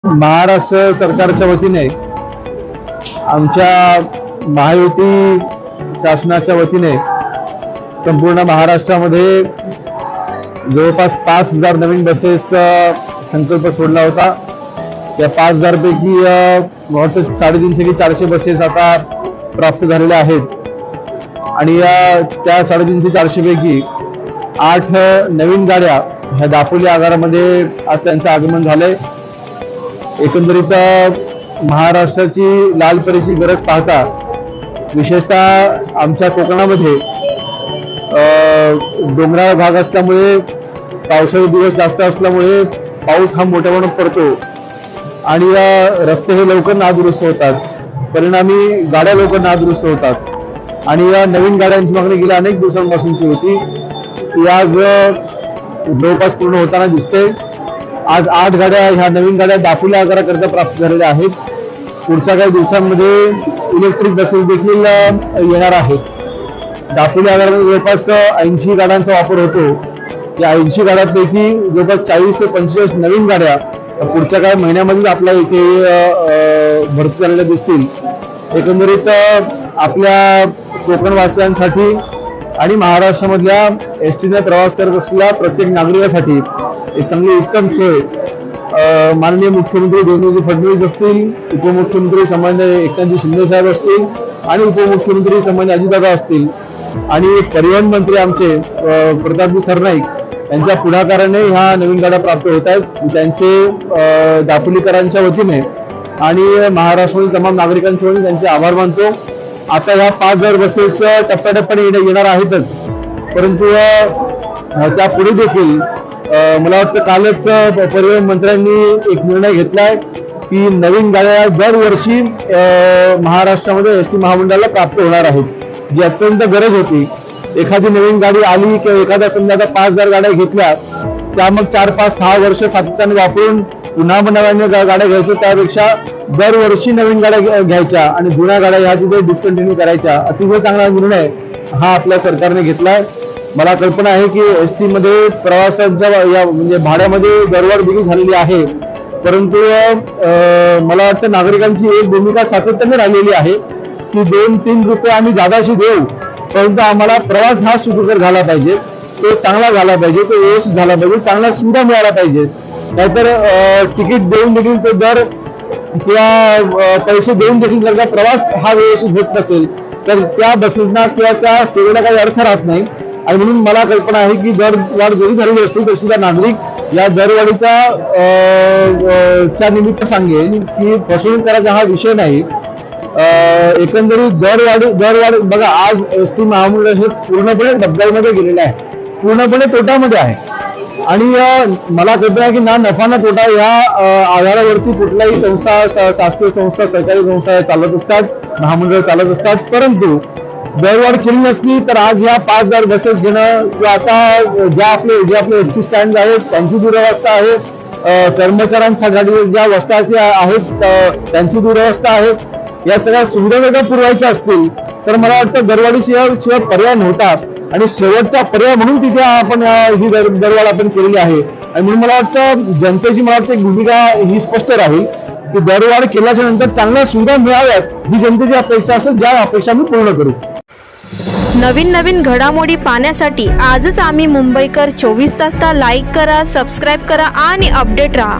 महाराष्ट्र सरकारच्या वतीने आमच्या महायुती शासनाच्या वतीने संपूर्ण महाराष्ट्रामध्ये जवळपास 5,000 नवीन बसेसचा संकल्प सोडला होता। या 5,000 पैकी 350 की 400 बसेस आता प्राप्त झालेल्या आहेत आणि त्या 350-400 पैकी 8 नवीन गाड्या ह्या दापोली आगारामध्ये आज त्यांचं आगमन झालंय। एकंदरीत महाराष्ट्राची लाल परीची गरज पाहता विशेषतः आमच्या कोकणामध्ये डोंगराळ भाग असल्यामुळे पावसाचे दिवस जास्त असल्यामुळे पाऊस हा मोठ्या प्रमाणात पडतो आणि रस्ते हे लवकर नादुरुस्त होतात, परिणामी गाड्या लवकर नादुरुस्त होतात आणि या नवीन गाड्यांची मागणी गेल्या अनेक दिवसांपासूनची होती ती आज जवळपास पूर्ण होताना दिसते। आज 8 गाड्या ह्या नवीन गाड्या दापोली आगाराकरता प्राप्त झालेल्या आहेत। पुढच्या काही दिवसांमध्ये इलेक्ट्रिक बसेस देखील येणार आहेत। दापोली आगारामध्ये जवळपास 80 गाड्यांचा वापर होतो। या 80 गाड्यांपैकी जवळपास 40 ते 45 नवीन गाड्या पुढच्या काही महिन्यामध्ये आपल्या इथे भरती झालेल्या दिसतील। एकंदरीत आपल्या कोकणवासियांसाठी आणि महाराष्ट्रामधल्या एसटीने प्रवास करत असलेल्या प्रत्येक नागरिकासाठी एक चांगली उत्तम सोय माननीय मुख्यमंत्री देवेंद्र फडणवीस असतील, उपमुख्यमंत्री सन्माननीय एकनाथ शिंदे साहेब असतील आणि उपमुख्यमंत्री सन्माननीय अजितदादा असतील आणि परिवहन मंत्री आमचे प्रतापजी सरनाईक यांच्या पुढाकाराने ह्या नवीन गाड्या प्राप्त होत आहेत। त्यांचे दापोलीकरांच्या वतीने आणि महाराष्ट्रातील तमाम नागरिकांच्या वतीने त्यांचे आभार मानतो। आता ह्या 5,000 बसेस टप्प्याटप्प्याने येणार आहेतच, परंतु त्या पुढे देखील मला वाटतं कालच परिवहन मंत्र्यांनी एक निर्णय घेतलाय की नवीन गाड्या दरवर्षी महाराष्ट्रामध्ये एसटी महामंडळाला प्राप्त होणार आहेत, जी अत्यंत गरज होती। एखादी नवीन गाडी आली किंवा एखाद्या समजा 5,000 गाड्या घेतल्या त्या मग 4-5-6 वर्ष सातत्याने वापरून पुन्हा नव्याने गाड्या घ्यायच्या, त्यापेक्षा दरवर्षी नवीन गाड्या घ्यायच्या आणि जुन्या गाड्या ह्या तिथे डिस्कंटिन्यू करायच्या। अतिशय चांगला निर्णय हा आपल्या सरकारने घेतलाय। मला कल्पना आहे की एसटी मध्ये प्रवासाच्या म्हणजे भाड्यामध्ये दरवाढ देखील झालेली आहे, परंतु मला वाटतं नागरिकांची एक भूमिका सातत्याने राहिलेली आहे की 2-3 रुपये आम्ही जादाशी देऊ, परंतु आम्हाला प्रवास हा सुखकर झाला पाहिजे, तो चांगला झाला पाहिजे, तो व्यवस्थित झाला पाहिजे, चांगला सुविधा मिळाला पाहिजे। नाहीतर तिकीट देऊन देखील तो दर किंवा पैसे देऊन देखील जर का प्रवास हा व्यवस्थित होत नसेल तर त्या बसेसना किंवा त्या सेवेला काही अर्थ राहत नाही। आणि म्हणून मला कल्पना आहे की दरवाढ जरी झालेली असतील तरी सुद्धा नागरिक या दरवाढीचा निमित्त सांगेल की फसवणूक करायचा हा विषय नाही। एकंदरीत दरवाढ बघा, आज एसटी महामंडळ हे पूर्णपणे डबघाईमध्ये गेलेलं आहे, पूर्णपणे तोट्यामध्ये आहे आणि मला कल्पना आहे की ना नफा ना तोटा या आधारावरती कुठल्याही संस्था, शासकीय संस्था, सरकारी संस्था चालत असतात, महामंडळ चालत असतात, परंतु दरवाढ केली नसली तर आज ह्या 5,000 बसेस घेणं किंवा आता जे आपले एसटी स्टँड आहेत त्यांची दुरवस्था आहे, कर्मचाऱ्यांसाठी ज्या वस्त्याच्या आहेत त्यांची दुरवस्था आहे, या सगळ्या सुविधा जर पुरवायच्या असतील तर मला वाटतं दरवाढीशिवाय पर्याय नव्हता आणि शेवटचा पर्याय म्हणून तिथे आपण ही दरवाढ आपण केलेली आहे। आणि म्हणून मला वाटतं जनतेची मला वाटतं एक भूमिका ही स्पष्ट राहील की दरवाढ केल्याच्या नंतर चांगल्या सुविधा मिळाव्यात ही जनतेची अपेक्षा असेल, ज्या अपेक्षा आम्ही पूर्ण करू। नवीन घडामोडी पाहण्यासाठी आजच आम्ही मुंबईकर 24 तासला लाईक करा, सबस्क्राईब करा आणि अपडेट राहा।